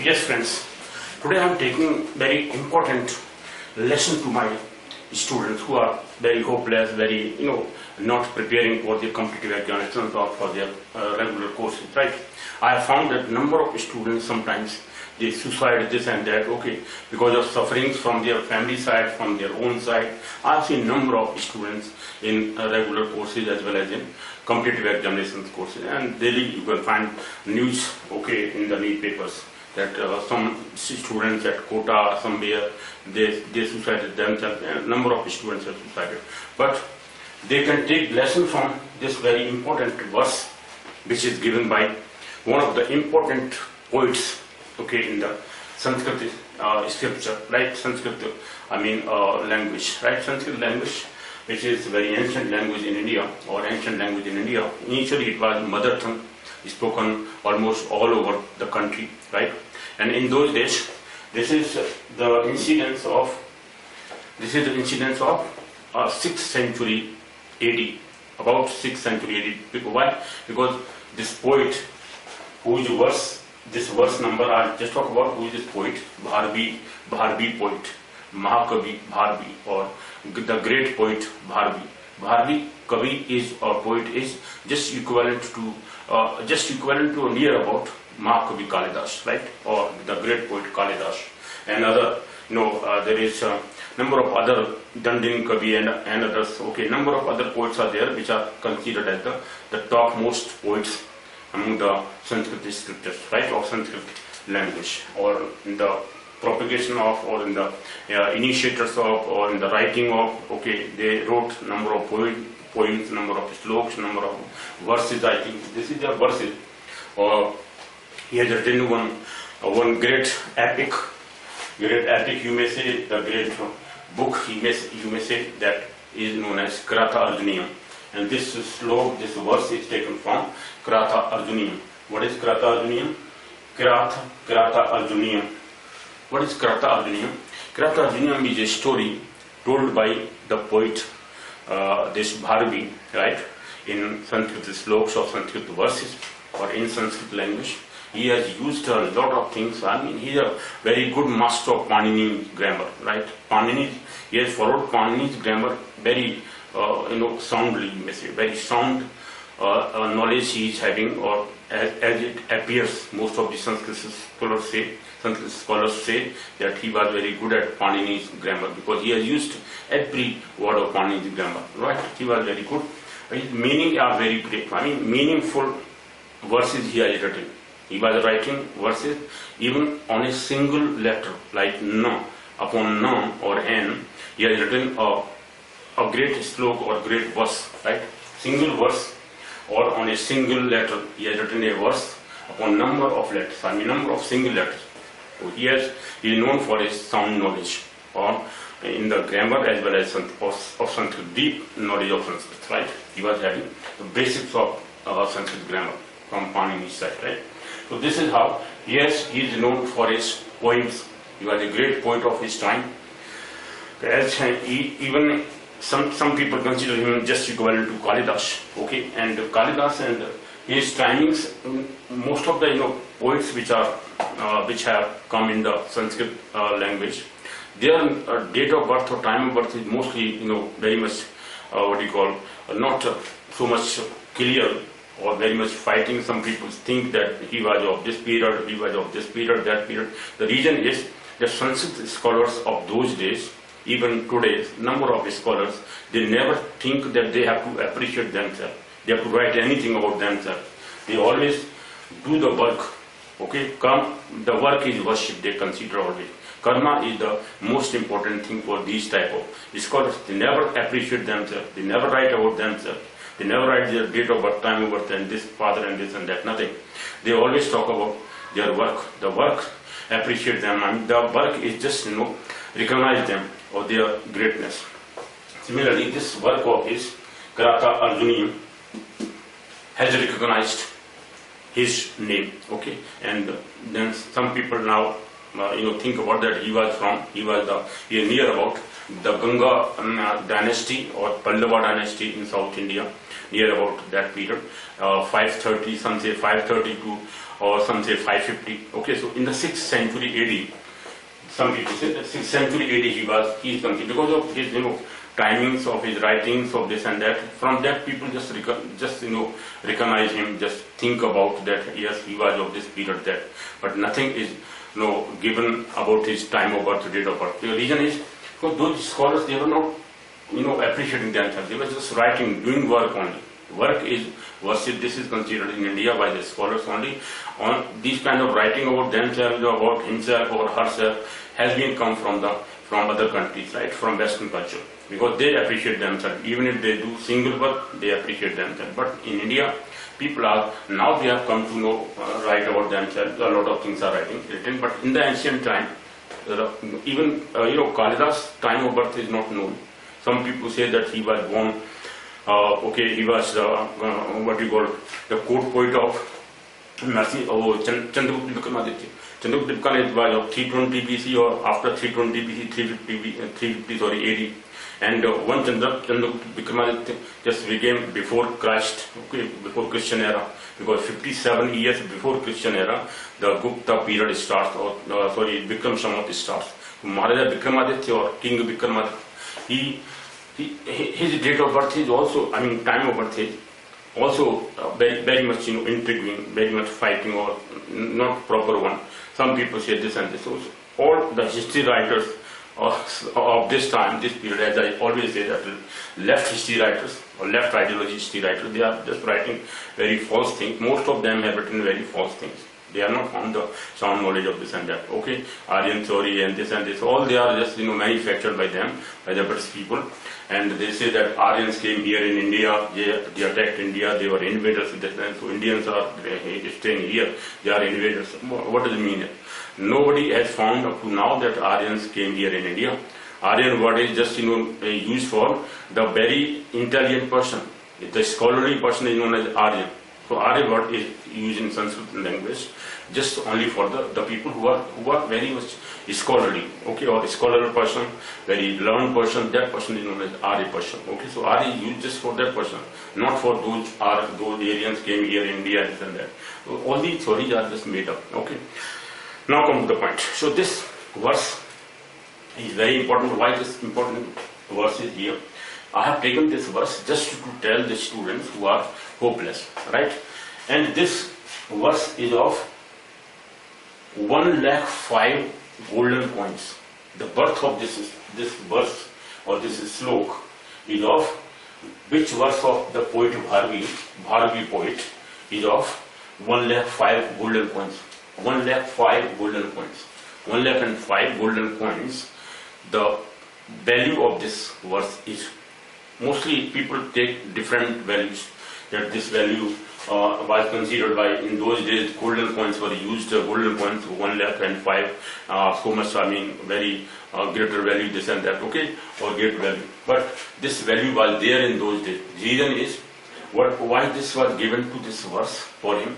Yes, friends. Today I am taking very important lesson to my students who are very hopeless, very not preparing for their competitive examinations or for their regular courses. Right? I have found that number of students sometimes they suicide this and that. Okay, because of sufferings from their family side, from their own side. I have seen number of students in regular courses as well as in competitive examinations courses, and daily you can find news in the newspapers that some students at Kota somewhere they suicided themselves, and a number of students have suicided. But they can take lesson from this very important verse which is given by one of the important poets in the Sanskrit scripture, right? Sanskrit language, right? Sanskrit language, which is very ancient language in India, or ancient language in India. Initially it was mother tongue, spoken almost all over the country, right? And in those days, this is the incidence of 6th century AD, about 6th century AD. Why? Because this poet, this verse number, I'll just talk about who is this poet. Bharvi poet, Mahakavi Bharvi, or the great poet Bharvi. Bharvi Kavi is, or poet is just equivalent to near about Mahakavi Kalidas, right? Or the great poet Kalidas. And other, there is a number of other Dandin Kavi and others. Okay, number of other poets are there which are considered as the topmost poets among the Sanskrit scriptures, right? Or Sanskrit language, or in the propagation of, or in the initiators of, or in the writing of. Okay, they wrote number of poems, number of shloks, number of verses. I think this is the verses. He has written one great epic. You may say the great book. You may say that is known as Kiratarjuniam. And this shlok, this verse is taken from Kiratarjuniam. What is Kiratarjuniam? Kiratarjuniam. What is Kiratarjuniam? Kiratarjuniam is a story told by the poet, this Bharvi, right? In Sanskrit shloks or Sanskrit verses, or in Sanskrit language. He has used a lot of things. He is a very good master of Panini's grammar, right? He has followed Panini's grammar very soundly, you may say, very sound knowledge he is having, or as it appears, most of the Sanskrit scholars say that he was very good at Panini's grammar, because he has used every word of Panini's grammar, right? He was very good. His meaning are very great. Meaningful verses he has written. He was writing verses even on a single letter, like na, upon na or n. He has written a great shlok or great verse, right? Single verse, or on a single letter. He has written a verse upon number of letters, number of single letters. So he is known for his sound knowledge, or in the grammar as well as of Sanskrit, deep knowledge of Sanskrit, right? He was having the basics of Sanskrit grammar from Panini's side, right? So this is how he is known for his poems. He was a great poet of his time. Even some people consider him just equivalent to Kalidas. Okay, and Kalidas and his timings, most of the poets which have come in the Sanskrit language, their date of birth or time of birth is mostly very much not so much clear, or very much fighting. Some people think that he was of this period, that period. The reason is that Sanskrit scholars of those days, even today, number of scholars, they never think that they have to appreciate themselves. They have to write anything about themselves. They always do the work. Okay, the work is worship, they consider always. Karma is the most important thing for these type of scholars. They never appreciate themselves. They never write about themselves. They never write their date of birth, time of birth, and this father and this and that, nothing. They always talk about their work. The work, appreciate them. The work is just, recognize them or their greatness. Similarly, this work of his, Kiratarjuniam, has recognized his name. Okay, and then some people now, think about that he is near about the Ganga dynasty or Pallava dynasty in South India. near about that period, 530, some say 532, or some say 550. Okay, so in the 6th century AD, some people say that 6th century AD he is considered because of his timings of his writings of this and that. From that, people just recognize him, just think about that. Yes, he was of this period, that, but nothing is given about his time of birth, date of birth. The reason is because those scholars, they were not appreciating themselves. They were just writing, doing work only. Work is worship. This is considered in India by the scholars only. On these kind of writing about themselves, about himself or herself, has been come from other countries, right? From Western culture, because they appreciate themselves. Even if they do single work, they appreciate themselves. But in India, people are now they have come to write about themselves. A lot of things are written. But in the ancient time, even Kalidas' time of birth is not known. Some people say that he was born. He was what you call the court poet of Chandragupta Vikramaditya. Chandragupta Vikramaditya was of 320 BC or after 320 BC, 350 AD. And one Chandragupta Vikramaditya just became before Christ, before Christian era, because 57 years before Christian era, the Gupta period starts, Vikram Samvat starts. Maharaja Vikramaditya or King Vikramaditya, his date of birth is also, time of birth is also very much intriguing, very much fighting, or not proper one. Some people say this and this. So all the history writers of this time, this period, as I always say, that left history writers or left ideology history writers, they are just writing very false things. Most of them have written very false things. They are not found the sound knowledge of this and that. Okay, Aryan theory and this, all they are just manufactured by them, by the British people. And they say that Aryans came here in India, they attacked India, they were invaders. So Indians are staying here, they are invaders. What does it mean? Nobody has found up to now that Aryans came here in India. Aryan word is just used for the very intelligent person. The scholarly person is known as Aryan. So Arya word is used in Sanskrit language just only for the people who are very much scholarly, okay, or scholarly person, very learned person. That person is known as Arya person. Okay, so Arya is used just for that person, not for those Aryans came here in India, this and that. So all these theories are just made up. Okay, now come to the point. So this verse is very important. Why this important verse is here? I have taken this verse just to tell the students who are hopeless, right? And this verse is of 1,05,000 golden coins. The birth of this verse or this shlok is of which verse of the poet Bharvi poet is of 1,05,000 golden coins. 1,05,000 golden coins. 1,05,000 golden coins. The value of this verse is, mostly people take different values. That this value was considered by, in those days, golden coins were used. Golden coins, 1,05,000, so much, very greater value, this and that, okay, or great value. But this value was there in those days. The reason is, why this was given to this verse for him.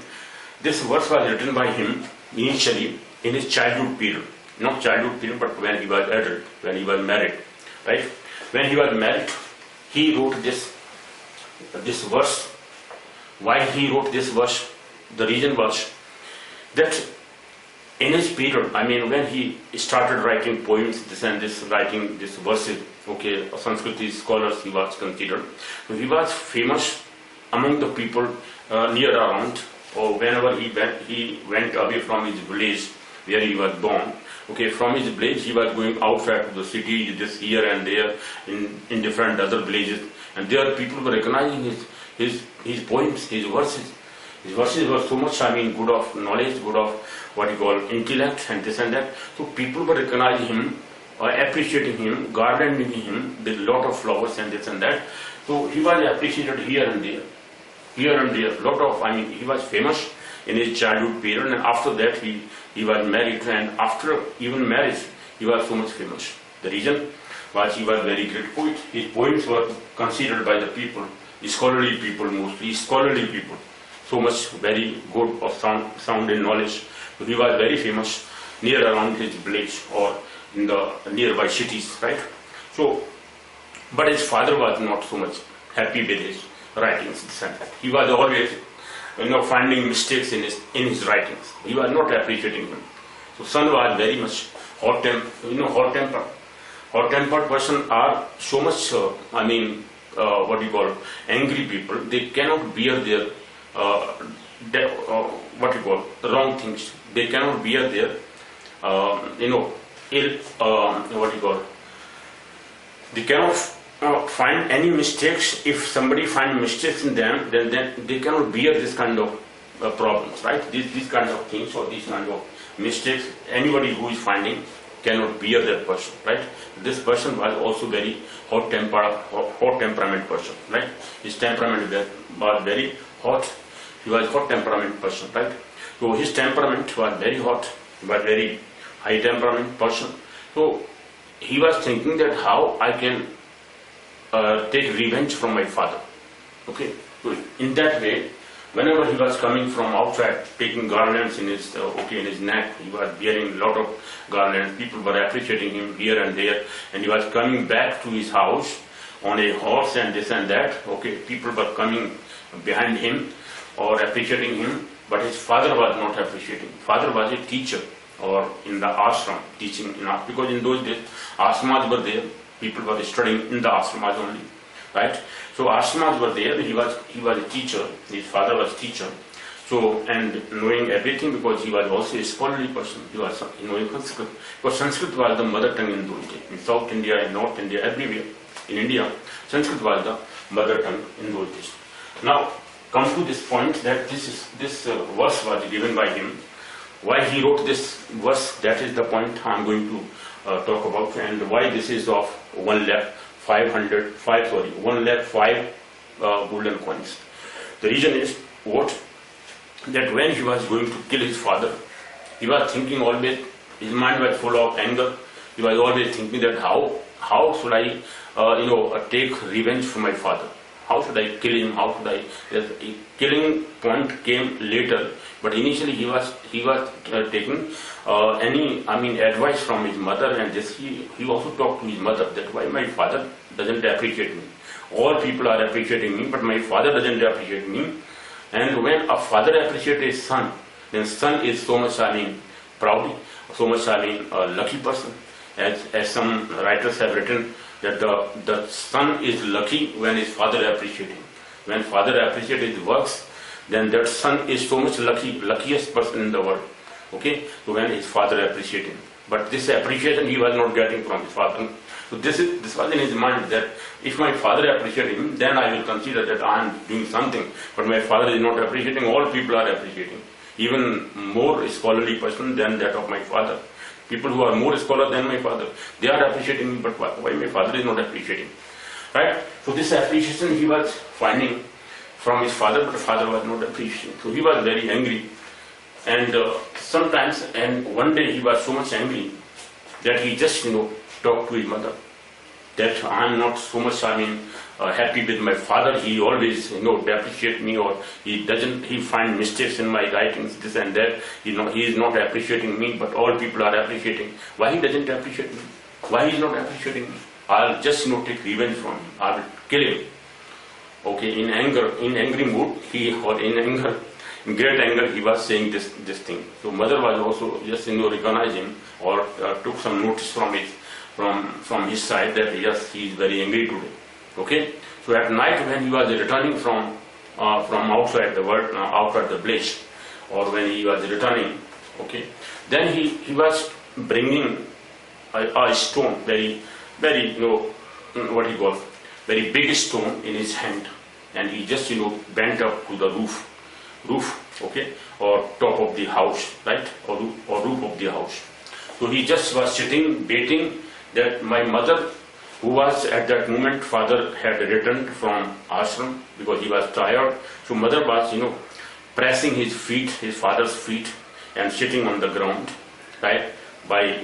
This verse was written by him initially in his childhood period. Not childhood period, but when he was adult, when he was married, right? When he was married, he wrote this verse. Why he wrote this verse? The reason was that in his period, when he started writing poems, writing this verses, okay, Sanskrit scholars he was considered. So he was famous among the people near around, or whenever he went away from his village where he was born. Okay, from his village he was going outside to the city, this here and there, in different other villages, and there people were recognizing his poems, his verses. His verses were so much, good of knowledge, good of what you call intellect and this and that. So people were recognizing him, appreciating him, garlanding him with a lot of flowers and this and that. So he was appreciated here and there. Lot of, he was famous in his childhood period, and after that he was married, and after even marriage he was so much famous. The reason was he was very great poet. His poems were considered by the people, scholarly people, mostly scholarly people, so much very good of sound in knowledge. So he was very famous near around his village or in the nearby cities, right? So, but his father was not so much happy with his writings, this and that. He was always, finding mistakes in his writings. He was not appreciating him. So son was very much hot-tempered. Hot-tempered person are so much, angry people. They cannot bear their, wrong things. They cannot bear their, they cannot find any mistakes. If somebody finds mistakes in them, then they cannot bear this kind of problems, right? These kind of things or these kind of mistakes, anybody who is finding cannot bear that person, right? This person was also very hot temperament person, right? His temperament was very hot. He was hot temperament person, right? So his temperament was very hot. He was very high temperament person. So he was thinking that how I can take revenge from my father. Okay, so in that way, whenever he was coming from outside, taking garlands in his in his neck, he was bearing a lot of garlands. People were appreciating him here and there, and he was coming back to his house on a horse and this and that. Okay, people were coming behind him or appreciating him, but his father was not appreciating. Father was a teacher or in the ashram, teaching because in those days ashramas were there. People were studying in the ashramas only, right? So ashramas were there. He was a teacher. His father was teacher. So, and knowing everything, because he was also a scholarly person. He was knowing Sanskrit. Because Sanskrit was the mother tongue in those days. In South India, in North India, everywhere. In India, Sanskrit was the mother tongue in those days. Now, come to this point that this verse was given by him. Why he wrote this verse, that is the point I am going to talk about, and why this is of 1,05,000 golden coins. The reason is what? That when he was going to kill his father, he was thinking always, his mind was full of anger. He was always thinking that how should I take revenge from my father? How should I kill him? How should I? The killing point came later, but initially he was taking advice from his mother, and this he also talked to his mother that why my father doesn't appreciate me. All people are appreciating me, but my father doesn't appreciate me. And when a father appreciates his son, then son is so much proud, so much a lucky person. As some writers have written, that the son is lucky when his father appreciates him. When father appreciates his works, then that son is so much luckiest person in the world. Okay, so when his father appreciates him, but this appreciation he was not getting from his father. So this was in his mind that if my father appreciates him, then I will consider that I am doing something. But my father is not appreciating. All people are appreciating, even more scholarly person than that of my father. People who are more scholar than my father, they are appreciating me, but why my father is not appreciating? Right? So this appreciation he was finding from his father, but the father was not appreciating. So he was very angry. And and one day he was so much angry that he just, talked to his mother that I am not so much, happy with my father. He always, appreciate me, or he find mistakes in my writings, this and that. He is not appreciating me, but all people are appreciating. Why he doesn't appreciate me? Why he is not appreciating me? I'll just, take revenge from him. I will kill him. Okay, in angry mood, in great anger, he was saying this thing. So mother was also just, recognized him or took some notice from his side that yes, he is very angry today. Okay, so at night when he was returning from outside the world, outside the place, or when he was returning, okay, then he was bringing a stone, very very big stone in his hand, and he just bent up to the roof, okay, or top of the house, right, or roof of the house. So he just was sitting, waiting that my mother, who was at that moment, father had returned from ashram because he was tired. So mother was, pressing his feet, his father's feet, and sitting on the ground, right, by,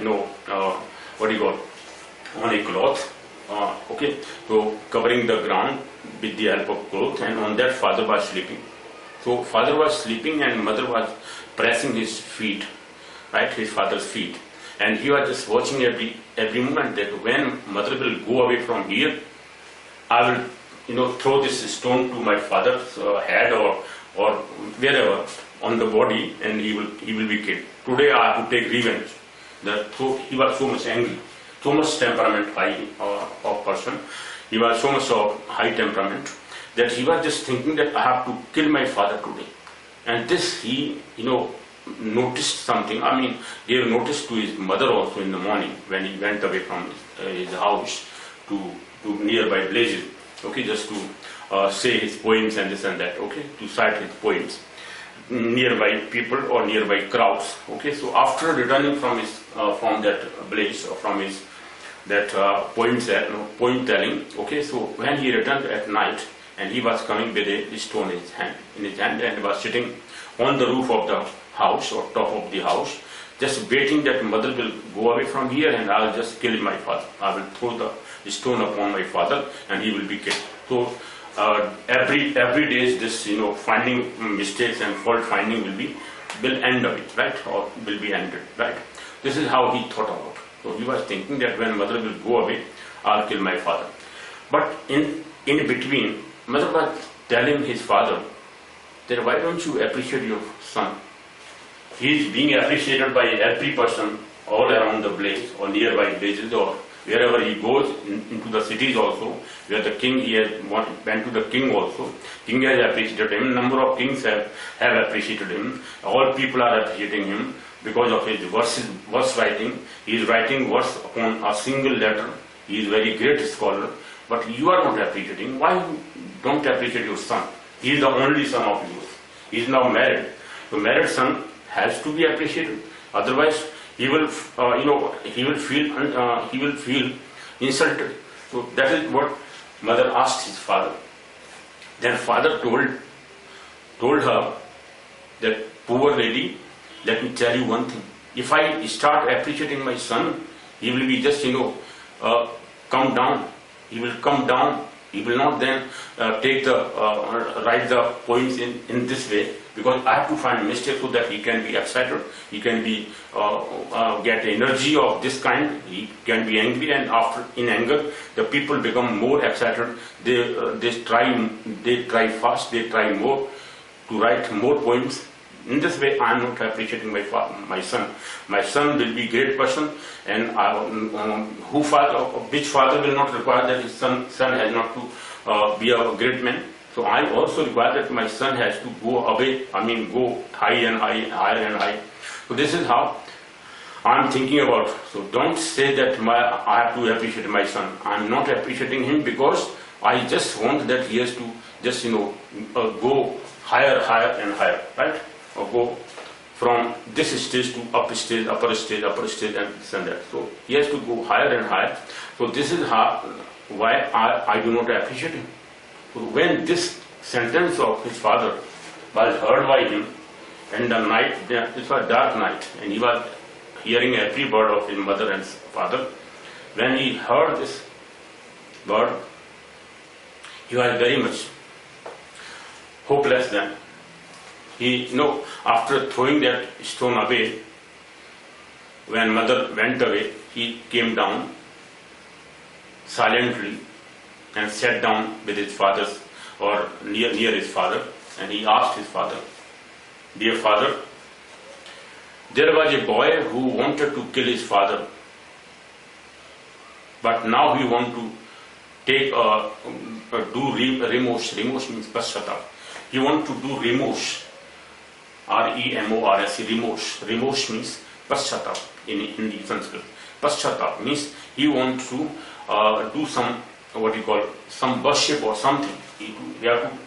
on a cloth, okay, so covering the ground with the help of cloth, and on that father was sleeping. So father was sleeping and mother was pressing his feet, right, his father's feet. And he was just watching every moment that when mother will go away from here, I will throw this stone to my father's head or wherever on the body, and he will be killed. Today I have to take revenge. So he was so much angry, so much temperament high of person. He was so much of high temperament that he was just thinking that I have to kill my father today. And this he noticed something. I mean, gave notice to his mother also in the morning when he went away from his house to nearby places. Okay, just to say his poems and this and that. Okay, to cite his poems nearby people or nearby crowds. Okay, so after returning from his from that place or from his that poem telling. Okay, so when he returned at night and he was coming with a stone in his hand, and he was sitting on the roof of the house or top of the house, just waiting that mother will go away from here and I will just kill my father. I will throw the stone upon my father and he will be killed. So every day this finding mistakes and fault finding will end of it, right, or will be ended, right. This is how he thought about. So he was thinking that when mother will go away, I'll kill my father. But in between, mother was telling his father that why don't you appreciate your son? He is being appreciated by every person all around the place or nearby places or wherever he goes into the cities also, where the king, he has went to the king also. King has appreciated him. Number of kings have appreciated him. All people are appreciating him because of his verse writing. He is writing verse upon a single letter. He is very great scholar. But you are not appreciating. Why you don't appreciate your son? He is the only son of yours. He is now married. The married son has to be appreciated. Otherwise, he will feel insulted. So that is what mother asked his father. Then father told her that, poor lady, let me tell you one thing. If I start appreciating my son, he will be just come down. He will come down. He will not then write the poems in this way, because I have to find mistakes so that he can be excited, he can be get energy of this kind, he can be angry, and after in anger the people become more excited. They try fast, they try more to write more poems. In this way, I am not appreciating my son. My son will be a great person, and which father will not require that his son has not to be a great man? So I also require that my son has to go away. I mean, go high and high, higher and high. So this is how I am thinking about. So don't say that I have to appreciate my son. I am not appreciating him because I just want that he has to just go higher, higher and higher, right? Or go from this stage to upper stage, and this and that. So he has to go higher and higher. So this is why I do not appreciate him. So when this sentence of his father was heard by him, and the night, it was dark night, and he was hearing every word of his mother and father. When he heard this word, he was very much hopeless then. He, after throwing that stone away, when mother went away, he came down silently and sat down with his father's or near his father, and he asked his father, "Dear father, there was a boy who wanted to kill his father, but now he wants to take do remorse. Remorse means paschatap. He wants to do remorse. R-E-M-O-R-S-E, remorse. Remorse means paschatap in Hindi, Sanskrit. Paschatap means he wants to do some, some worship or something. He has to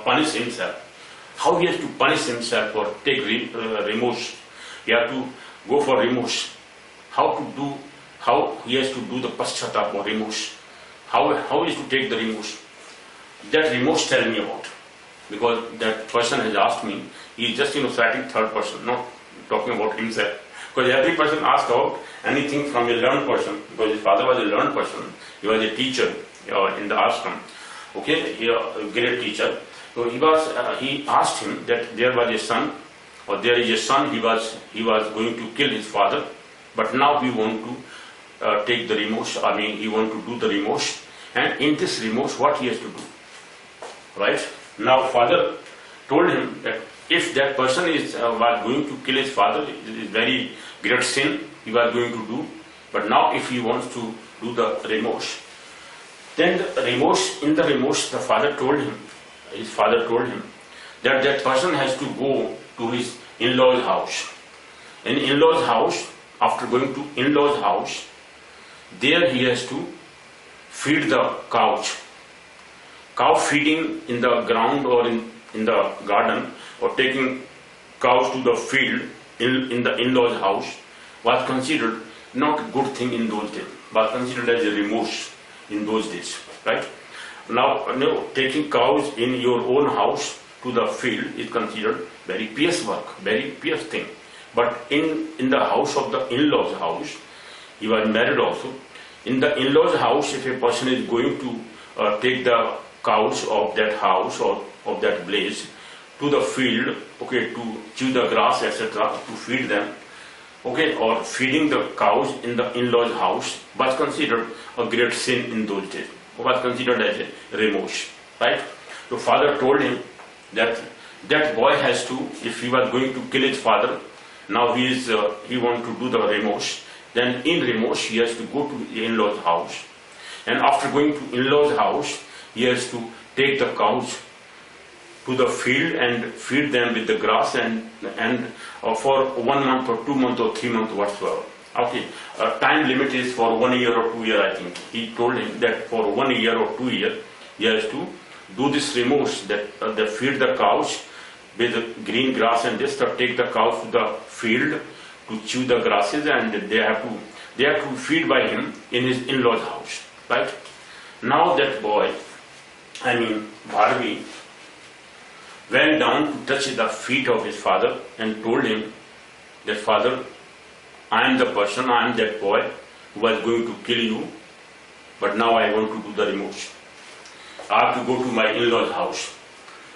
punish himself. How he has to punish himself or take remorse? He has to go for remorse. How he has to do the paschatap or remorse? How is to take the remorse? That remorse tell me about. Because that person has asked me, he is just citing third person, not talking about himself. Because every person asks about anything from a learned person, because his father was a learned person, he was a teacher in the ashram, okay, a great teacher. So he asked him that there was a son, or there is a son, he was going to kill his father, but now he want to take the remorse, he want to do the remorse, and in this remorse what he has to do? right? Now father told him that if that person was going to kill his father, it is very great sin he was going to do. But now if he wants to do the remorse, then in the remorse, his father told him that that person has to go to his in-law's house. In in-law's house, after going to in-law's house, there he has to feed the cows. Cow feeding in the ground or in the garden, or taking cows to the field in the in-law's house, was considered not a good thing in those days, was considered as a remorse in those days, right? Now, taking cows in your own house to the field is considered very pious work, very pious thing. But in the house of the in-law's house, he was married also. In the in-law's house, if a person is going to take the cows of that house or of that place to the field, okay, to chew the grass, etc., to feed them, okay, or feeding the cows in the in-law's house was considered a great sin in those days, was considered as a remorse, right? So father told him that that boy has to, if he was going to kill his father, now he wants to do the remorse, then in remorse he has to go to the in-law's house, and after going to in-law's house, he has to take the cows to the field and feed them with the grass and for 1 month or 2 months or 3 months whatsoever. Okay, time limit is for 1 year or 2 years, I think. He told him that for 1 year or 2 years he has to do this remorse, that they feed the cows with the green grass and this, to take the cows to the field to chew the grasses, and they have to feed by him in his in-law's house, right? Now that boy, Bharvi, went down to touch the feet of his father and told him that, father, I am the person, I am that boy who was going to kill you, but now I want to do the remorse. I have to go to my in-law's house.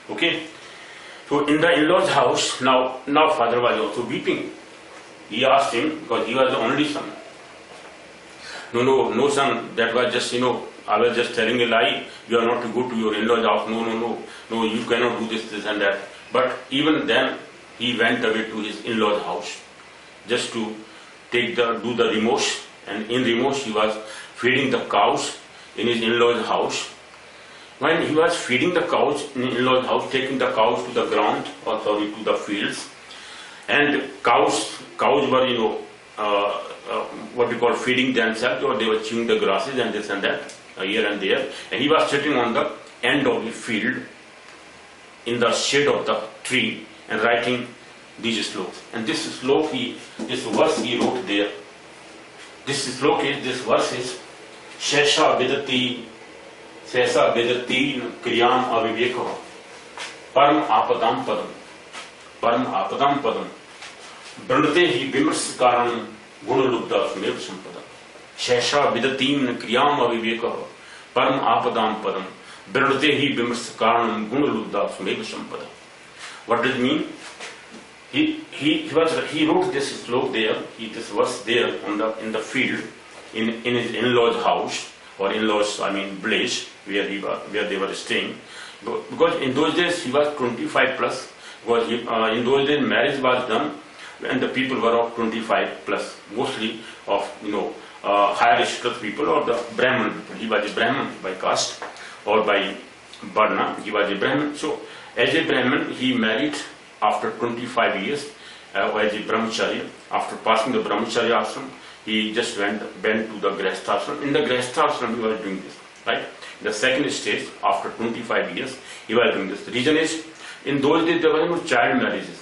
Okay? So in the in-law's house, now father was also weeping. He asked him, because he was the only son. No son, that was just, I was just telling a lie. You are not to go to your in-law's house. No, you cannot do this and that. But even then, he went away to his in-law's house just to do the remorse. And in remorse, he was feeding the cows in his in-law's house. When he was feeding the cows in in-law's house, taking the cows to the ground, to the fields, and cows were, what we call feeding themselves, or they were chewing the grasses and this and that, here and there, and he was sitting on the end of the field in the shade of the tree and writing these sloks. And this verse he wrote there. This verse is Shesha Vedati Kriyam Avivekaha Param Apadam Padam Brandate hi Vimarskaranam Gunalubda Smev Sampada Shesha Vidatim Kriyam Avivekaha Param Apadam Padam Brandate hi Vimarskaranam Gunalubda Smev Sampada. What does it mean? He wrote this slok there, this verse there in the field in his in-law's house, or in-laws, place where they were staying. Because in those days he was 25 plus. Because in those days marriage was done when the people were of 25 plus, mostly of higher status people or the Brahman people. He was a Brahman by caste or by Varna. He was a Brahman. So as a Brahman he married after 25 years as a brahmacharya. After passing the brahmacharya ashram, he just went to the grihastha ashram. In the grihastha ashram he was doing this, right? The second stage, after 25 years, he was doing this. The reason is, in those days there were no child marriages.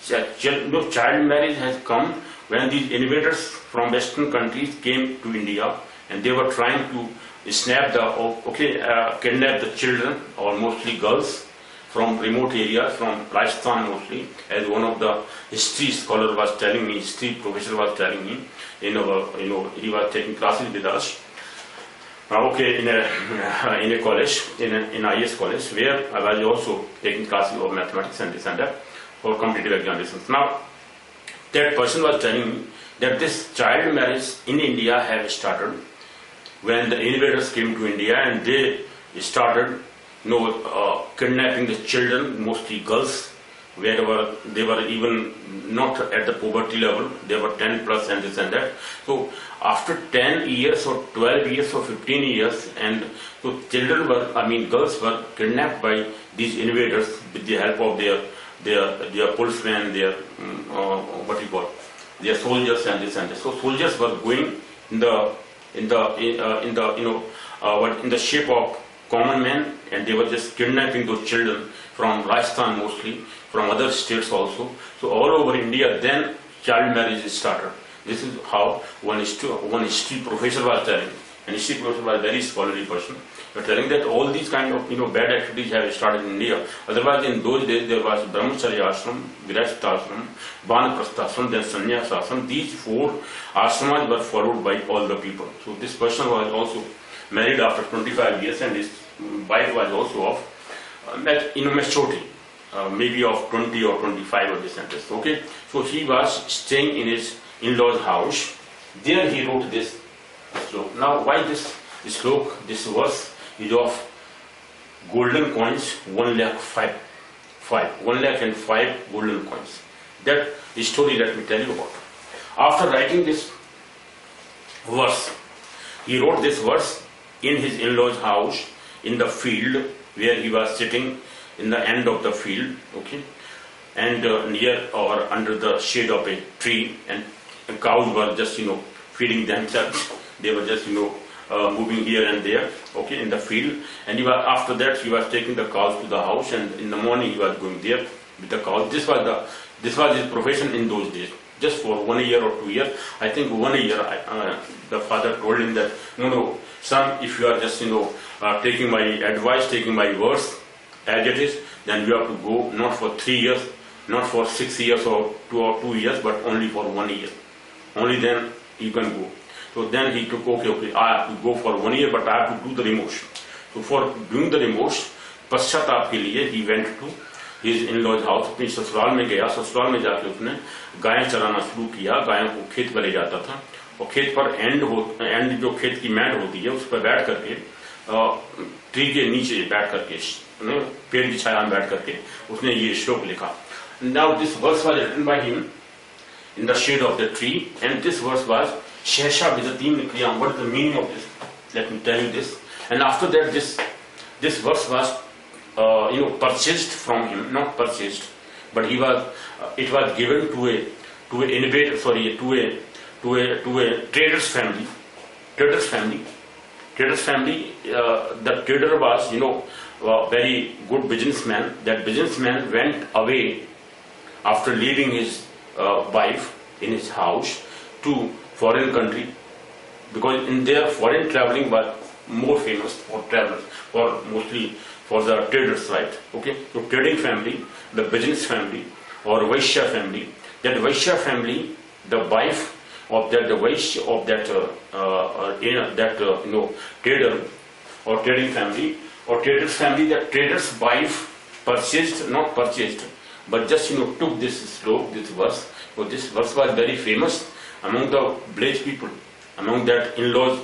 Child marriage has come when these invaders from Western countries came to India, and they were trying to kidnap the children, or mostly girls, from remote areas, from Rajasthan mostly, as one of the history scholar was telling me, history professor was telling me, he was taking classes with us. In a college, in IS college, where I was also taking classes of mathematics and this and that for competitive examinations. Now, that person was telling me that this child marriage in India have started when the invaders came to India, and they started kidnapping the children, mostly girls, wherever they were even not at the poverty level, they were 10 plus and this and that. So after 10 years or 12 years or 15 years, and so children were, girls were kidnapped by these invaders with the help of their policemen, their their soldiers and this and that. So soldiers were going in the shape of common men, and they were just kidnapping those children from Rajasthan mostly, from other states also. So all over India, then child marriage started. This is how one history professor was telling. And history professor was a very scholarly person. But telling that all these kind of bad activities have started in India. Otherwise, in those days there was Brahmacharya ashram, Virashta ashram, Vanaprastha ashram, then Sannyas ashram. These 4 ashramas were followed by all the people. So this person was also married after 25 years, and his wife was also of maturity, maybe of 20 or 25 or this and this. Okay, so he was staying in his in-laws' house. There he wrote this shlok. Now, why this shlok? This verse is of golden coins, 1 lakh 1 lakh and 5 golden coins. That story, let me tell you about. After writing this verse, he wrote this verse in his in-laws' house, in the field where he was sitting, in the end of the field, okay, and near or under the shade of a tree, and cows were just feeding themselves. They were just moving here and there, okay, in the field. And after that he was taking the cows to the house, and in the morning he was going there with the cows. This was his profession in those days. Just for 1 year or 2 years, I think 1 year, the father told him that, no, son, if you are just taking my advice, taking my words as it is, then you have to go not for 3 years, not for 6 years or 2 years, but only for 1 year. Only then you can go. So then he took, okay, I have to go for 1 year, but I have to do the remotion. So for doing the remotion, पश्चाताप के लिए he went to his in-laws house, अपनी ससुराल में गया. ससुराल में जाके उसने गायें चराना शुरू किया. गायों को खेत पर ले जाता था, और खेत पर एंड जो खेत की मैट होती है उस पर बैठ करके, ट्री के नीचे बैठ करके, पेड़ की छाया में बैठ करके उसने ये श्लोक लिखा. Now this verse was written by him in the shade of the tree, and this verse was Shesha Vidatim Nikriyam. What is the meaning of this? Let me tell you this. And after that, this verse was purchased from him, not purchased, but it was given to a innovator, to a trader's family. The trader was a very good businessman. That businessman went away after leaving his wife in his house to foreign country, because in their foreign traveling was more famous for travelers, mostly for the traders, right? Okay, so trading family, the business family, or Vaishya family. That Vaishya family, the wife of that trader or trading family or trader's family, that trader's wife not purchased, but just took this shlok, this verse. So this verse was very famous among the village people, among that in-laws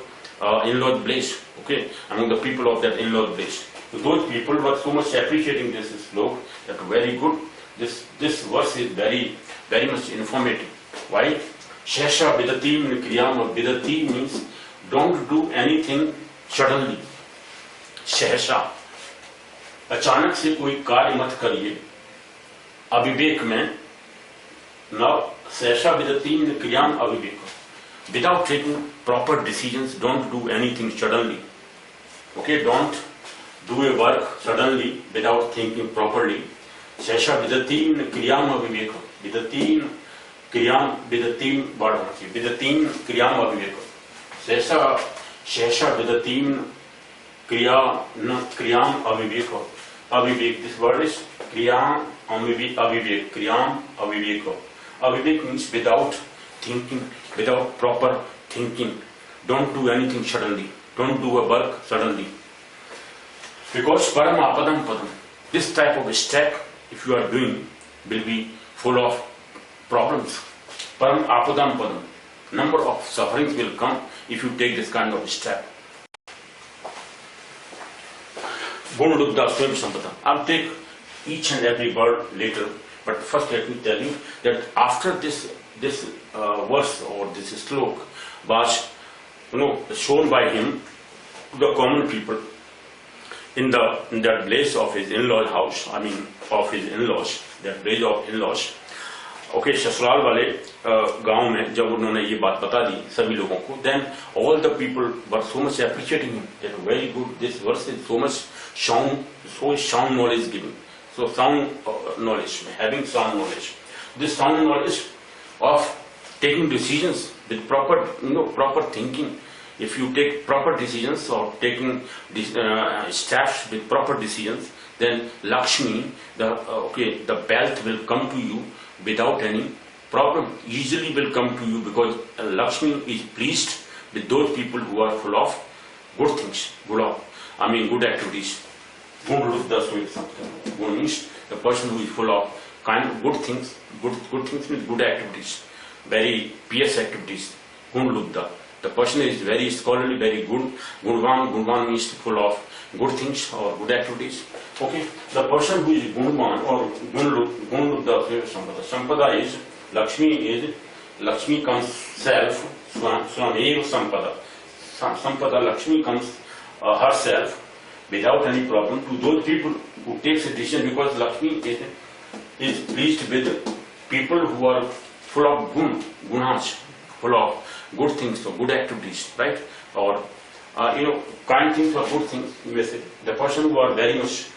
village, okay, among the people of that in-laws village. So those people were so much appreciating this shlok that very good. This verse is very, very much informative. Why? Shesha Vidatim Kriyam, or Vidati means don't do anything suddenly. Shesha, अचानक से कोई कार्य मत करिए अविवेक में. Now, Shesha Vidatim Kriyam Aviveka. Without taking proper decisions, don't do anything suddenly. Okay, don't do a work suddenly without thinking properly. Shesha Vidatim Kriyam Aviveka. Vidatim Kriyam Vidatim Bharvi. Vidatim Kriyam Aviveka. Shesha Vidatim Kriyam Aviveka. Avivek. This word is Kriyam Avivek. Kriyam Aviveka. Avivek means without thinking, without proper thinking. Don't do anything suddenly. Don't do a work suddenly. Because param apadam padam. This type of step, if you are doing, will be full of problems. Param apadam padam. Number of sufferings will come if you take this kind of step. Gunlubda Swam Sampada. I'll take each and every word later, but first let me tell you that after this verse or this shlok was shown by him to the common people in that place of his in-laws house, I mean of his in-laws, that place of in-laws. Okay, ससुराल वाले गांव में जब उन्होंने ये बात बता दी सभी लोगों को, then all the people were so much appreciating him. That very good. This verse is so much sound knowledge giving. So sound knowledge, having sound knowledge. This sound knowledge of taking decisions with proper thinking. If you take proper decisions or taking steps with proper decisions, then Lakshmi, the wealth will come to you without any problem. Easily will come to you because Lakshmi is pleased with those people who are full of good things, good activities. Good means the person who is full of good things means good activities, very pious activities. Gunlubda. The person is very scholarly, very good. Gunvan means full of good things or good activities. Okay, the person who is Gunvan or Gunlubda Sampada is Lakshmi comes self, Swameva Sampada. Sampada Lakshmi comes herself without any problem to those people who takes a decision, because Lakshmi is pleased with people who are full of gunas, full of good things or good activities, right? Or kind things or good things. You may say the person who are very much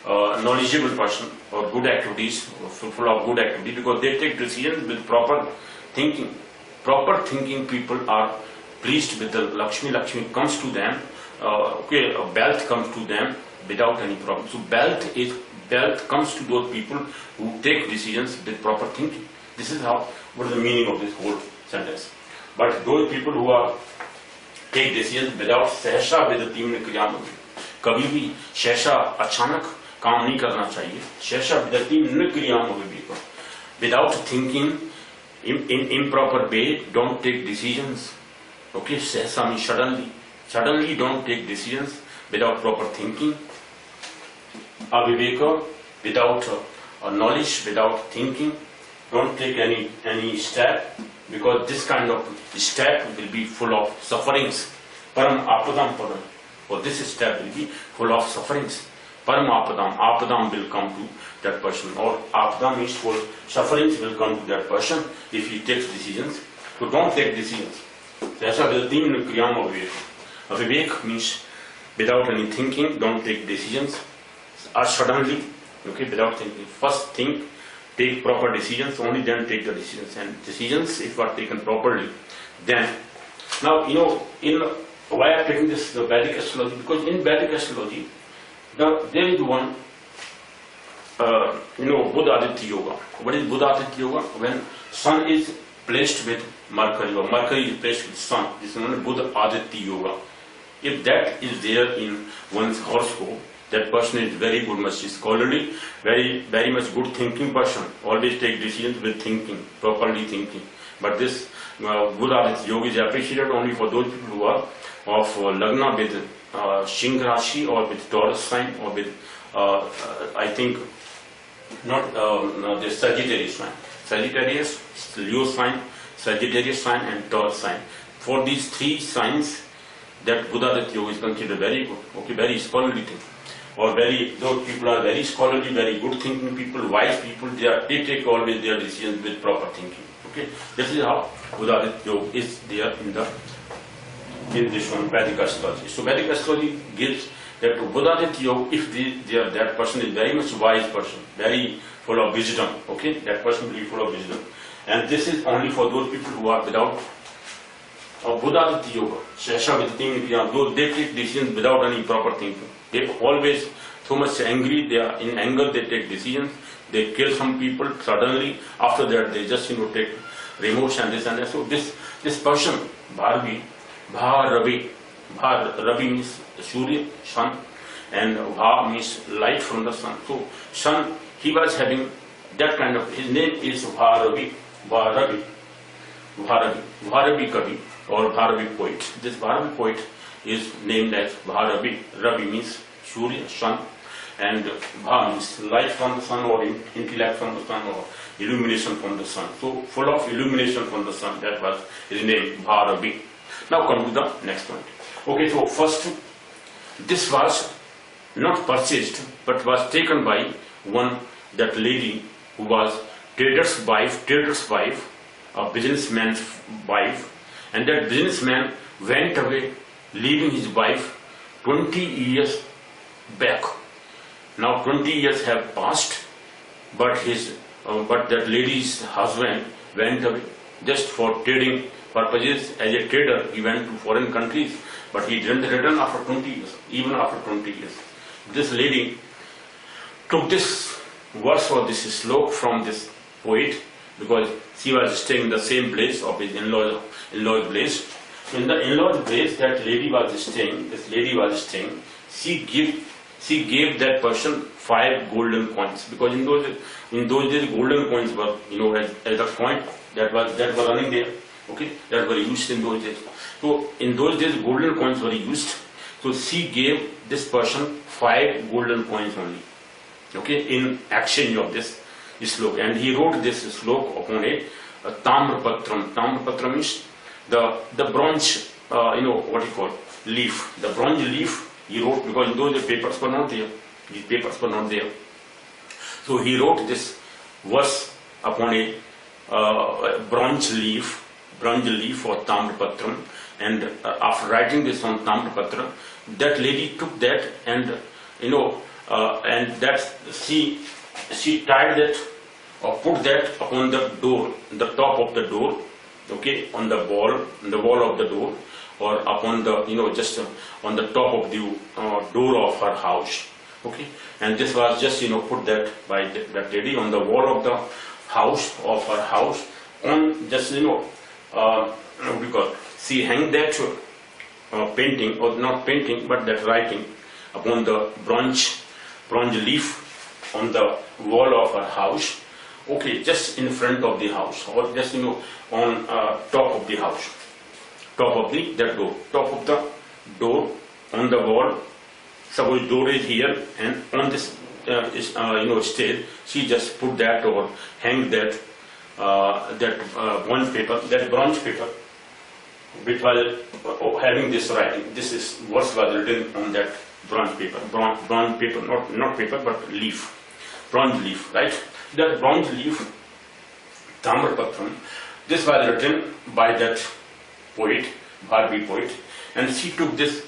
knowledgeable person or good activities, full of good activity, because they take decisions with proper thinking. Proper thinking people are pleased with the Lakshmi. Lakshmi comes to them. Wealth comes to them without any problem. So wealth comes to those people who take decisions with proper thinking. This is what is the meaning of this whole sentence. But those people who take decisions without सहसा विदतीम ने क्रिया में, कभी भी सहसा अचानक काम नहीं करना चाहिए. सहसा विदतीम न क्रिया में भी, without thinking in improper way, don't take decisions. Okay, सहसा means suddenly don't take decisions without proper thinking. Aviveka, without knowledge, without thinking, don't take any step, because this kind of step will be full of sufferings. Param apadam padam. Or this step will be full of sufferings. Param apadam will come to that person. Or apadam means full sufferings will come to that person if he takes decisions. So don't take decisions. Aisa vidatim kriyam aviveka. Avivek means without any thinking, don't take decisions. Or suddenly, without thinking. First think, take proper decisions, only then take the decisions. And decisions, if are taken properly, then. Now, why I am taking this the Vedic astrology? Because in Vedic astrology, there is one, Buddha Aditya Yoga. What is Buddha Aditya Yoga? When sun is placed with Mercury, or Mercury is placed with sun, this is known as Buddha Aditya Yoga. If that is there in one's horoscope, that person is very good, much scholarly, very much good thinking person. Always take decisions with thinking, properly thinking. But this Buddha Yoga is appreciated only for those people who are of Lagna with Singh Rashi or with Taurus sign or with I think not the Sagittarius sign. Sagittarius, Leo sign, Sagittarius sign and Taurus sign. For these three signs, that Buddha Yoga is considered very good, very scholarly thing. Or those people are very scholarly, very good thinking people, wise people. They take always their decisions with proper thinking. Okay, this is how Buddha Yoga is there in this one Vedic astrology. So Vedic astrology gives that to Buddha Yoga, if that person is very much wise person, very full of wisdom. Okay, that person will be full of wisdom, and this is only for those people who are without Buddha Yoga. Those they take decisions without any proper thinking. They always so much angry. They are in anger. They take decisions. They kill some people suddenly. After that, they just take remorse and this and that. So this person Bharvi means Surya, sun, and Bha means light from the sun. So sun, he was having that kind of. His name is Bharavi Kavi or Bharvi poet. This Bharvi poet is named as Bharavi. Ravi means Surya, sun, and Bha means light from the sun or intellect from the sun or illumination from the sun. So full of illumination from the sun, that was his name, Bharavi. Now come to the next point. Okay, so first, this was not purchased but was taken by that lady who was trader's wife, a businessman's wife, and that businessman went away leaving his wife 20 years back. Now 20 years have passed, but that lady's husband went away just for trading purposes. As a trader, he went to foreign countries, but he didn't return after 20 years, even after 20 years. This lady took this verse or this shlok from this poet, because she was staying in the same place of his in-law's place. So in the in-law's place, that lady was staying, she gave that person 5 golden coins, because in those days golden coins were, as a coin that were running there, okay, that were used in those days. So in those days golden coins were used. So she gave this person 5 golden coins only, okay, in exchange of this shlok. And he wrote this shlok upon a tamrapatram. Tamrapatram means the bronze, leaf. The bronze leaf he wrote, because in those days papers were not there. These papers were not there. So he wrote this verse upon a bronze leaf or tamrapatram. And after writing this on tamrapatra, that lady took that and and that she tied that or put that upon the door, the top of the door, okay, on the wall of the door, or upon the just on the top of the door of her house, okay. And this was just put that by that lady on the wall of the house of her house, on just what we call, she hanged that painting, or not painting but that writing upon the bronze leaf on the wall of her house, okay, just in front of the house, or just on top of the house, top of the door on the wall. Suppose door is here, and on this stage, she just put that or hanged that bronze paper, which was having this writing. This is what was written on that bronze paper, not paper but leaf, bronze leaf, right? That bronze leaf, Tamrapatram, this was written by that poet, Bharvi poet, and she took this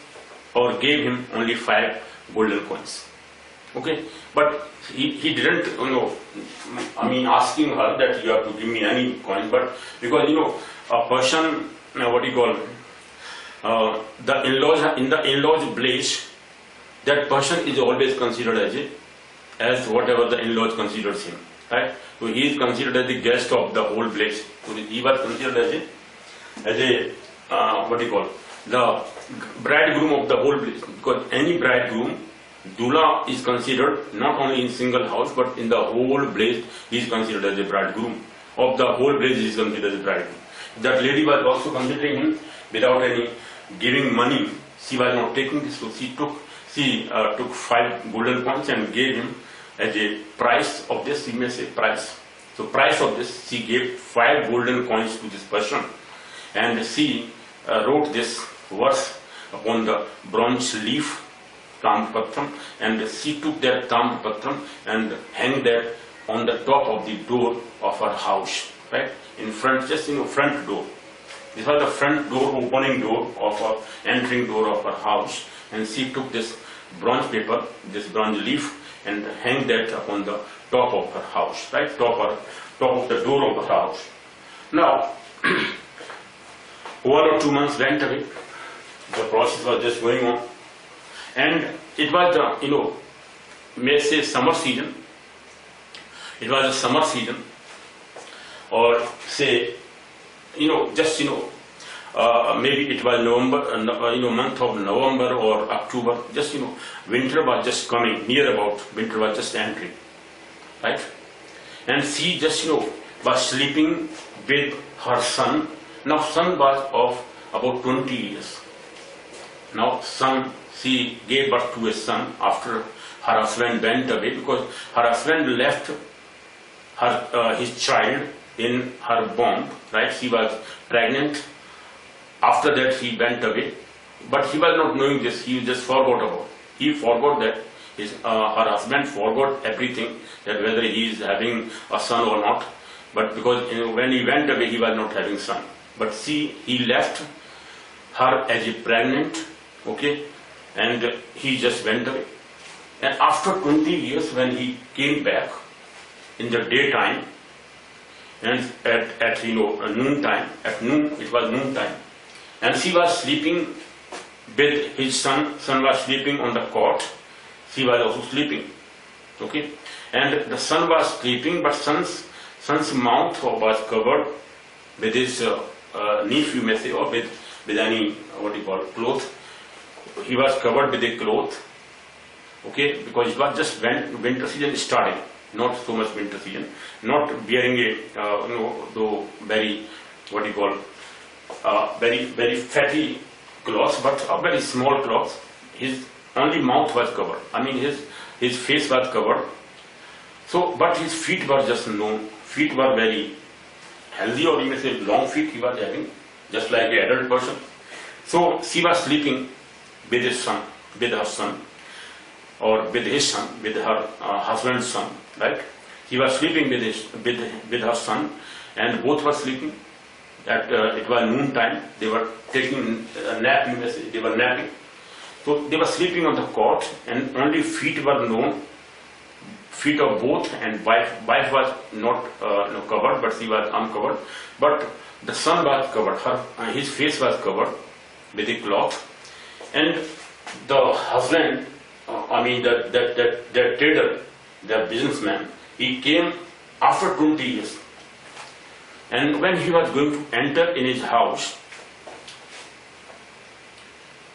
or gave him only 5 golden coins. Okay, but he didn't, asking her that you have to give me any coin, but because a person, the in-laws, in the in-laws place, that person is always considered as whatever the in-laws considers him, right? So he is considered as the guest of the whole place. So he was considered as a the bridegroom of the whole place, because any bridegroom, Dula is considered not only in single house but in the whole place. He is considered as a bridegroom of the whole place. He is considered as a bridegroom. That lady was also considering him without any giving money. She was not taking this, so she took 5 golden coins and gave him as a price of this. You may say price. So price of this, she gave 5 golden coins to this person, and she wrote this verse upon the bronze leaf, Tamrapatram, and she took that Tamrapatram and hanged that on the top of the door of her house, right? In front, just front door. This was the front door, opening door of her, entering door of her house, and she took this bronze paper, this bronze leaf, and hanged that upon the top of her house, right? Top of the door of her house. Now, 1 or 2 months went away. The process was just going on, and it was the may say summer season. It was a summer season, or say just maybe it was November, month of November or October. Just winter was just coming near about. Winter was just entering, right? And she just was sleeping with her son. Now son was of about 20 years. Now son, she gave birth to a son after her husband went away because her husband left his child in her womb, right? She was pregnant. After that he went away, but he was not knowing this. He just forgot about it. He forgot that her husband forgot everything, that whether he is having a son or not. But because when he went away, he was not having son. But see, he left her as a pregnant, okay, and he just went away. And after 20 years, when he came back in the daytime, and at noon time, at noon, it was noon time, and she was sleeping with his son. Son was sleeping on the cot. She was also sleeping, okay, and the son was sleeping, but son's mouth was covered with his niche, you may say, or with any cloth. He was covered with a cloth, okay, because it was just winter season starting, not so much winter season, not wearing a though very very fatty cloth, but a very small cloth. His only mouth was covered. I mean, his face was covered. So, but his feet were just known. Feet were very healthy, or you may say long feet he was having, just like an adult person. So she was sleeping with his son, with her son, or with his son, with her husband's son, right? He was sleeping with her son, and both were sleeping. It was noon time. They were taking a nap. You may say they were napping. So they were sleeping on the cot, and only feet were known. Feet of both, and wife was not covered, but she was uncovered. But the son was covered. His face was covered with a cloth, and the husband, the trader, the businessman, he came after 20 years. And when he was going to enter in his house,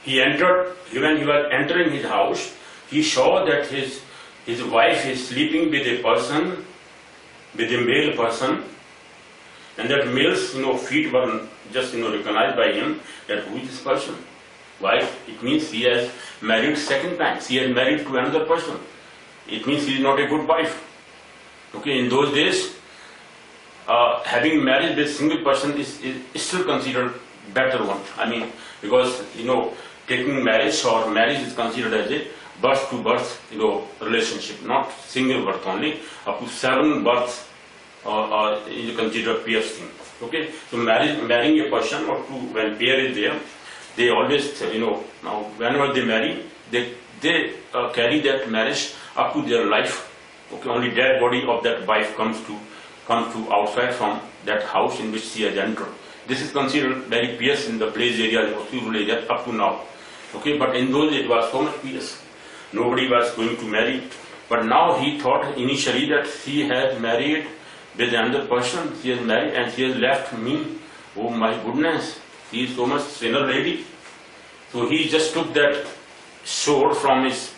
when he was entering his house, he saw that his wife is sleeping with a person, with a male person, and that male's feet were just recognized by him, that who is this person? Why? It means he has married second time. She has married to another person. It means he is not a good wife. Okay, in those days, having marriage with single person is still considered better one. I mean, because taking marriage or marriage is considered as a birth to birth relationship, not single birth only. Up to 7 births is considered pairs thing. Okay, so marrying a person, or when pair is there, they always now whenever they marry, they carry that marriage up to their life. Okay, only dead body of that wife comes to outside from that house in which she has entered. This is considered very pious in the place area, or rural area up to now. Okay, but in those days it was so much pious. Nobody was going to marry. But now he thought initially that she has married with another person. She has married and she has left me. Oh my goodness, she is so much sinner lady. So he just took that sword from his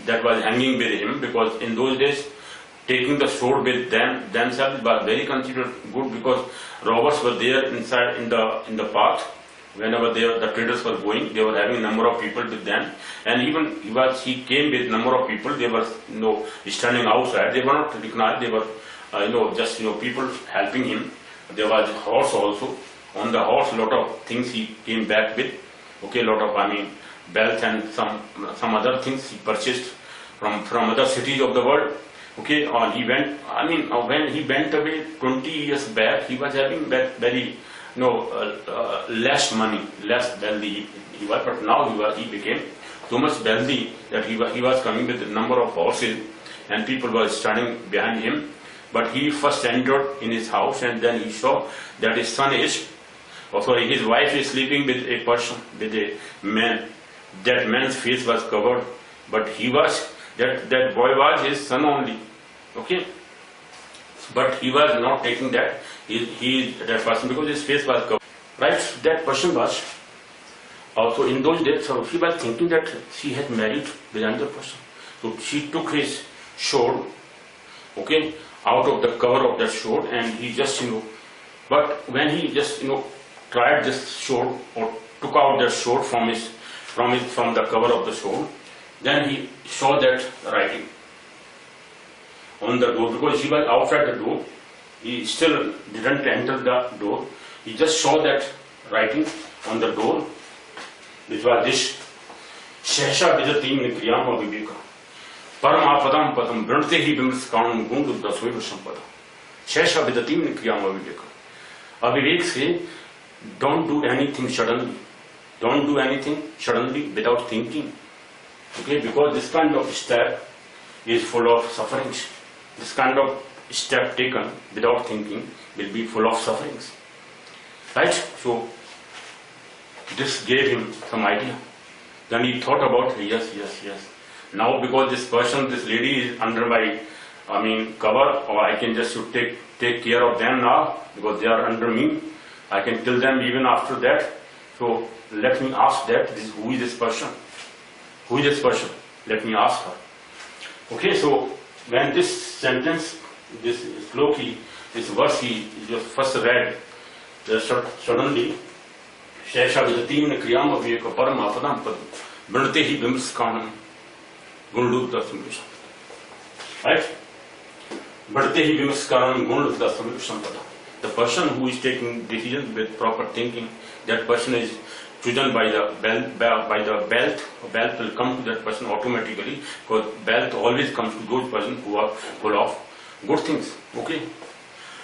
that was hanging with him, because in those days taking the sword with themselves was very considered good, because robbers were there inside in the path. Whenever the traders were going, they were having a number of people with them, and even he came with a number of people. They were standing outside. They were not recognized. They were just people helping him. There was a horse also. On the horse, a lot of things he came back with. Okay, a lot of belts and some other things he purchased from other cities of the world. Okay, he went. When he went away 20 years back, he was having very less money, less wealthy he was, but now he became so much wealthy that he was coming with a number of horses, and people were standing behind him. But he first entered in his house, and then he saw that his wife is sleeping with a person, with a man. That man's face was covered, but that boy was his son only. Okay, but he was not taking that. That person, because his face was covered. Right, that person was also in those days. So she was thinking that she had married with another person. So she took his sword, okay, out of the cover of that sword, and he just but when he just tried this sword, or took out that sword from the cover of the sword, Then he saw that writing on the door, because he was outside the door. He still didn't enter the door. He just saw that writing on the door, which was this: Shesha Vidatim Nikriyam Viveka Paramapadam Padam Brante Vimiskanam Gundu Dasweva Sampada. Shesha Vidatim Nikriyam Viveka. Avivek say, don't do anything suddenly. Don't do anything suddenly without thinking. Okay, because this kind of step is full of sufferings. This kind of step taken without thinking will be full of sufferings. Right? So, this gave him some idea. Then he thought about, yes. Now because this person, this lady is under my, cover, or I can just take care of them now, because they are under me. I can kill them even after that. So let me ask that, who is this person? Who is this person? Let me ask her. Okay, so when this sentence, this shloki, this verse he just first read, suddenly, Shesha Vidatim Kriyam Aviyaka Parama Padam Padam Brante hi Bimskanam Gundu Dasamisham. Right? Brante hi Bimskanam Gundu Dasamisham Padam. The person who is taking decisions with proper thinking, that person is chosen by the belt. A belt will come to that person automatically, because belt always comes to those persons who are full of good things. Okay?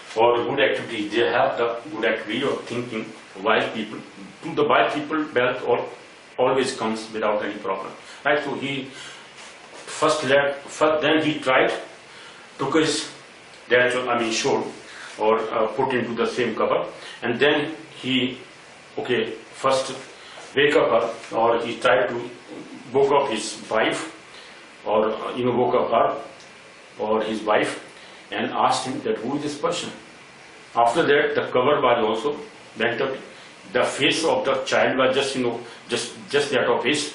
For good activity, they have the good activity of thinking. Wise people, to the wise people, wealth always comes without any problem. Right? So he then he tried, took his sword, or put into the same cover, and then he first wake up her, or he tried to woke up his wife, or woke up her or his wife, and asked him that who is this person. After that, the cover was also bent up. The face of the child was just that of his.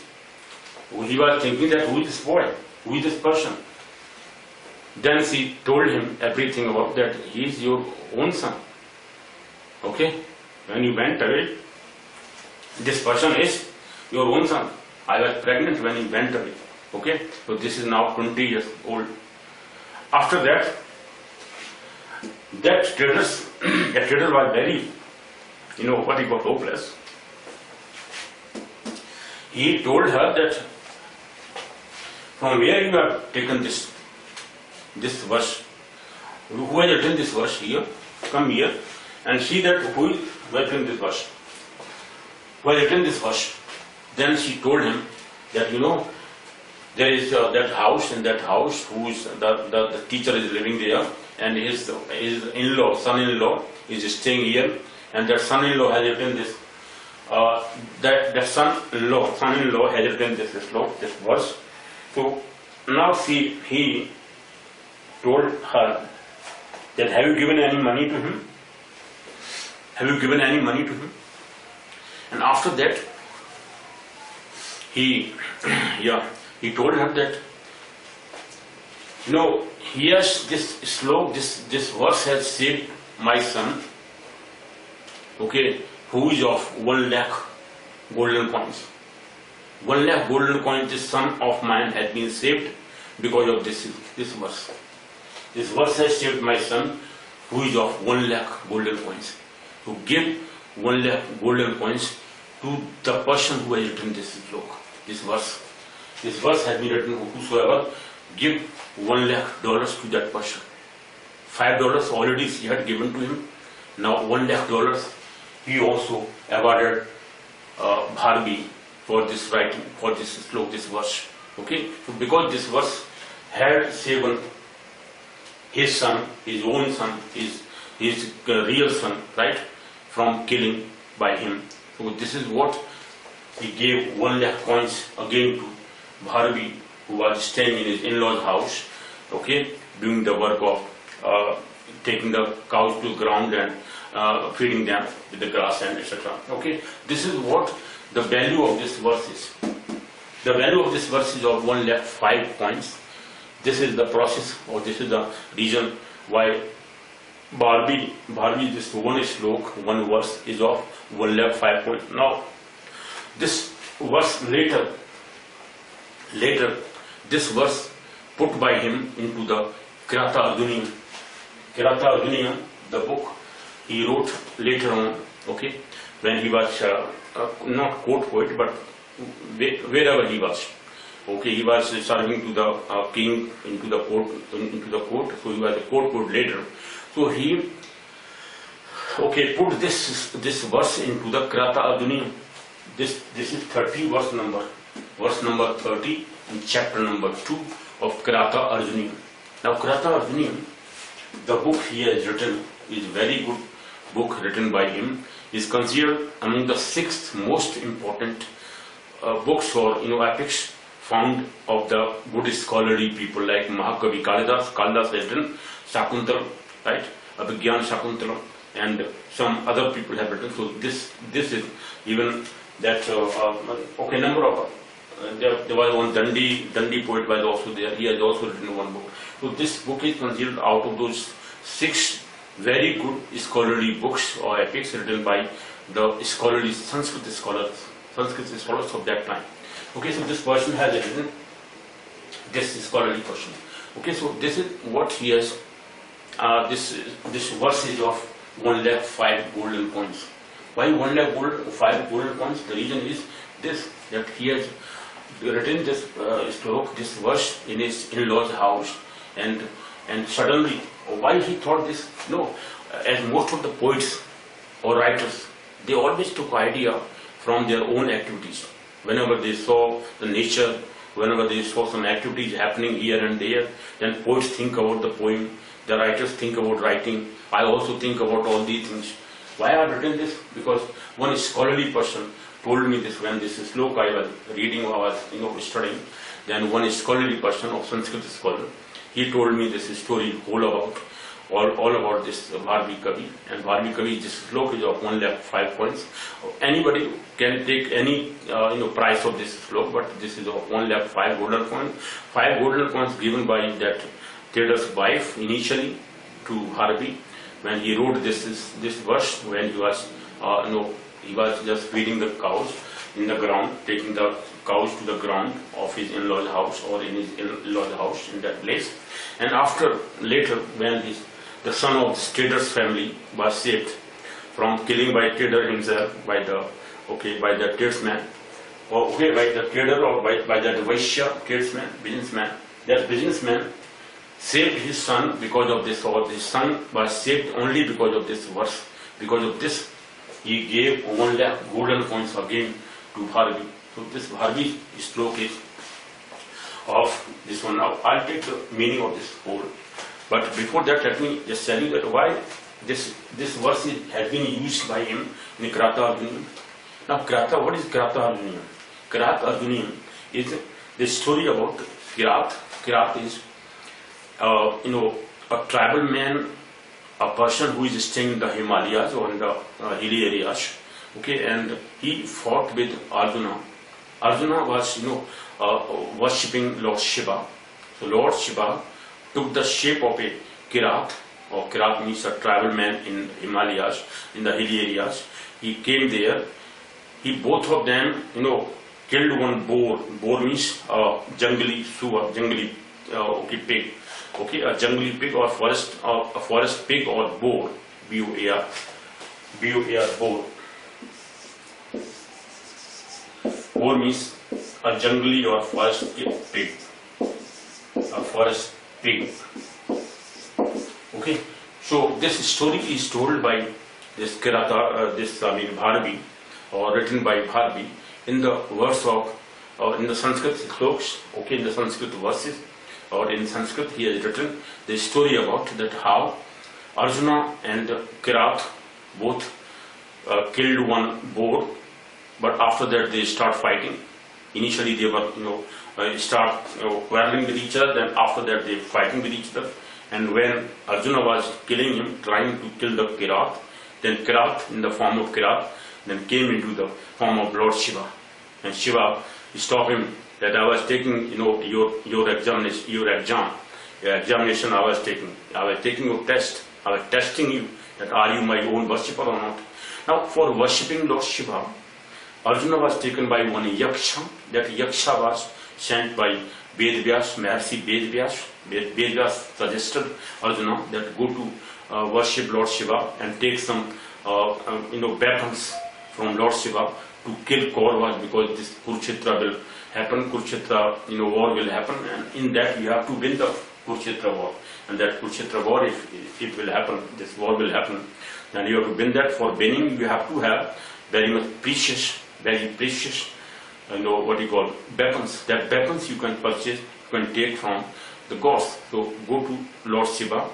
He was thinking that who is this boy, who is this person. Then she told him everything about that. He is your own son. Okay, when you went away, this person is your own son. I was pregnant when he went away. Okay, so this is now 20 years old. After that, that trader was very, what he got hopeless. He told her that from where you have taken this verse, who has written this verse here, come here and see that who has written this verse. Who has written this verse? Then she told him that there is that house, in that house who is the teacher is living there, and his in-law, son-in-law is staying here, and that son-in-law has written this. That son-in-law has written this shlok, this verse. So now he told her that, have you given any money to him? Have you given any money to him? And after that, he told her that, yes, this shlok, this verse has saved my son, okay, who is of 1 lakh golden coins. 1 lakh golden coins, this son of mine has been saved because of this verse. This verse has saved my son, who is of 1 lakh golden coins. To give 1 lakh golden coins to the person who has written this shlok, this verse. This verse has been written, whosoever give $1 lakh to that person. $5 already she had given to him. Now $1 lakh he also awarded Bharvi for this writing, for this shlok, this verse. Okay, so because this verse had saved his son, his own son, his real son, right, from killing by him. So this is what he gave 1 lakh coins again to Bharvi, who was staying in his in-law's house, okay, doing the work of taking the cows to the ground and feeding them with the grass and etc. Okay, this is what the value of this verse is. The value of this verse is of 1 lakh 5 coins. This is the process, or this is the reason why Bharvi, this one shlok, one verse is of 1 lakh 5 coins. Now, this verse later later this verse put by him into the Kiratarjuniam. Kiratarjuniam, the book he wrote later on, okay, when he was not court poet, but wherever he was. Okay, he was serving to the king into the court, so he was a court poet later. So he put this verse into the Kiratarjuniam. This is 30 verse number 30 in chapter number 2 of Kiratarjuniam. Now Kiratarjuniam, the book he has written, is very good book written by him. Is considered among the 6th most important books or epics found of the good scholarly people like Mahakavi Kalidas has written Shakuntala, right? Abhigyan Shakuntala, and some other people have written. So this is even that number of there was one Dandi poet was also there. He has also written one book. So this book is considered out of those 6 very good scholarly books or epics written by the scholarly Sanskrit scholars of that time. Okay, so this person has written this scholarly person. Okay, so this is what he has. This verse is of 1 lakh 5 golden coins. Why 1 lakh 5 golden coins? The reason is this, that he has written this shlok, this verse in his in-law's house, and suddenly, why he thought this? No, as most of the poets or writers, they always took idea from their own activities. Whenever they saw the nature, whenever they saw some activities happening here and there, then poets think about the poem, the writers think about writing. I also think about all these things. Why I have written this? Because one scholarly person told me this when this shlok I was reading, I was studying. Then one scholarly person of Sanskrit scholar, he told me this story all about this Bharvi Kavi. And Bharvi Kavi, this shlok is of 1 lakh 5 coins. Anybody can take any price of this shlok, but this is of 1 lakh 5 golden coins. 5 golden coins given by that trader's wife initially to Bharvi when he wrote this verse, when he was he was just feeding the cows in the ground, taking the cows to the ground of his in-law's house or in his in-law's house in that place. And after later when the son of the trader's family was saved from killing by trader himself, by the tradesman, by the trader or by the Vaishya tradesman, businessman. That businessman saved his son because of this, or his son was saved only because of this verse. Because of this, he gave 1 lakh golden coins again to Bharvi. So this Bharvi shlok is of this one. Now I'll take the meaning of this whole. But before that, let me just tell you that why this verse has been used by him in Kiratarjuniam. Now what is Kiratarjuniam? Kiratarjuniam is the story about Kirat. Kirat is a tribal man, a person who is staying in the Himalayas or in the hilly areas. Okay, and he fought with Arjuna. Arjuna was worshipping Lord Shiva. So Lord Shiva took the shape of a Kirat, or Kirat means a tribal man in Himalayas, in the hilly areas. He came there. Both of them, killed one boar. Boar means jungly pig. Okay, a jungly pig or a forest pig or boar. B-O-A-R, boar. Boar means a jungly or forest pig. A forest pig. Okay, so this story is told by this Bharvi, or written by Bharvi in the verse of, in the Sanskrit shloks, okay, in the Sanskrit verses, or in Sanskrit he has written the story about that how Arjuna and Kirat both killed one boar, but after that they start fighting. Initially they were start quarreling with each other, then after that they fighting with each other. And when Arjuna was killing him, trying to kill the Kirat, then Kirat in the form of Kirat then came into the form of Lord Shiva, and Shiva stopped him that I was taking your examination I was taking your test, I was testing you that are you my own worshipper or not. Now for worshipping Lord Shiva, Arjuna was taken by one yaksha. That yaksha was sent by Vedvyas, Maharishi Vedvyas. Vedvyas suggested Arjuna that go to worship Lord Shiva and take some weapons from Lord Shiva to kill Kauravas, because this Kurukshetra will happen, Kurukshetra war will happen, and in that you have to win the Kurukshetra war. And that Kurukshetra war, if it will happen, this war will happen, then you have to win that. For winning, you have to have very much precious, weapons. That weapons you can purchase, you can take from the gods. So go to Lord Shiva,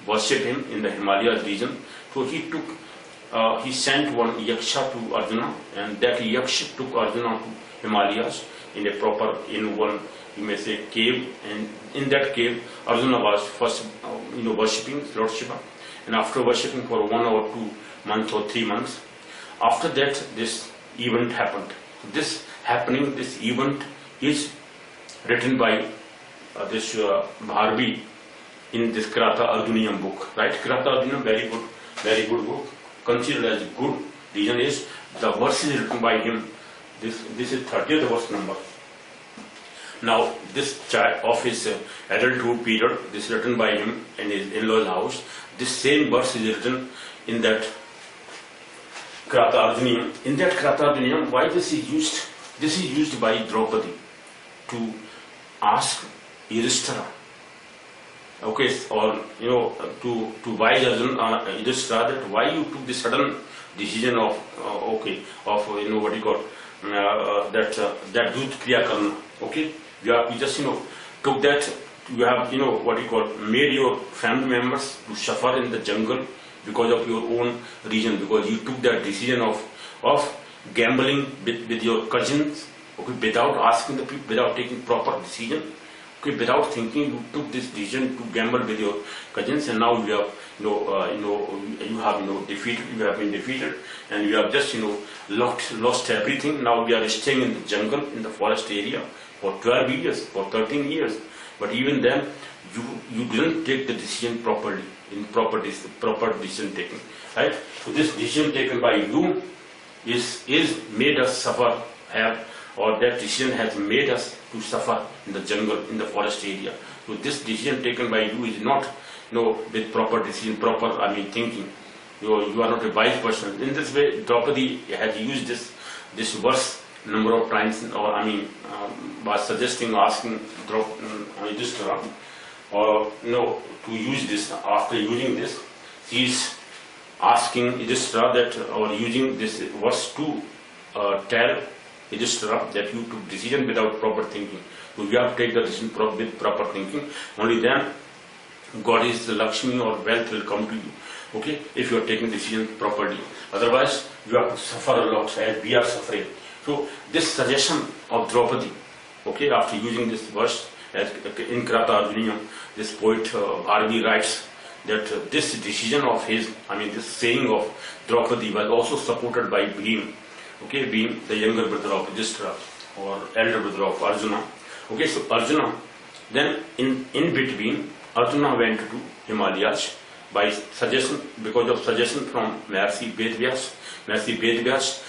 worship him in the Himalayas region. So he sent one yaksha to Arjuna, and that yaksha took Arjuna to Himalayas in one, you may say, cave. And in that cave, Arjuna was first, worshipping Lord Shiva, and after worshipping for 1 or 2 months or 3 months, after that this event happened. This event is written by this Bharvi in this Kiratarjuniyam book, right? Kiratarjuniam, very good book, considered as good. Reason is the verse is written by him. This is 30th verse number. Now this child of his adulthood period, this is written by him in his in-law's house. This same verse is written in that Kiratarjuniyam. In that Kiratarjuniyam, why this is used? This is used by Draupadi to ask Yudhishthira, okay, or to wise Yudhishthira, that why you took this sudden decision of that Dut Kriya Karna. Okay, you just took that. You have made your family members to suffer in the jungle because of your own reason, because you took that decision of gambling with your cousins, okay, without asking the people, without taking proper decision, okay, without thinking, you took this decision to gamble with your cousins, and now you have been defeated, and you have just lost everything. Now we are staying in the jungle, in the forest area for 12 years, for 13 years, but even then you didn't take the decision properly, in proper decision taking, right? So this decision taken by you is made us suffer, or that decision has made us to suffer in the jungle, in the forest area. So this decision taken by you is not with proper decision, thinking. You are not a wise person. In this way, Draupadi has used this verse number of times, or was suggesting, asking Yudhishthira, to use this. After using this, he is asking Yudhishthira that, or using this verse to tell Yudhishthira that you took decision without proper thinking. So you have to take the decision with proper thinking. Only then Goddess Lakshmi or wealth will come to you. Okay, if you are taking decision properly. Otherwise, you have to suffer a lot, as we are suffering. So this suggestion of Draupadi, okay, after using this verse, as in Kiratarjuniyam, this poet Bharvi writes that this decision of his, this saying of Draupadi was also supported by Bhim. Okay, Bhim, the younger brother of Yudhishthira, or elder brother of Arjuna. Okay, so Arjuna, then in between, Arjuna went to Himalayas by suggestion, because of suggestion from Maharishi Vedvyas. Maharishi Vedvyas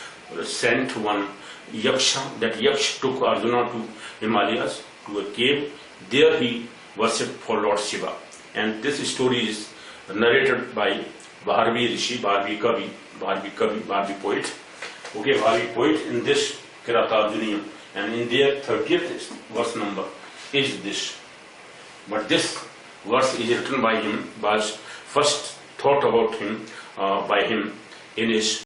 sent one yaksha. That yaksha took Arjuna to Himalayas, to a cave. There he worshipped for Lord Shiva. And this story is narrated by Bharvi Rishi, Bharvi Kavi, Bharvi poet. Okay, Bharvi poet in this Kiratarjuniyam, and in their 30th verse number is this. But this verse is written by him, was first thought about him by him in his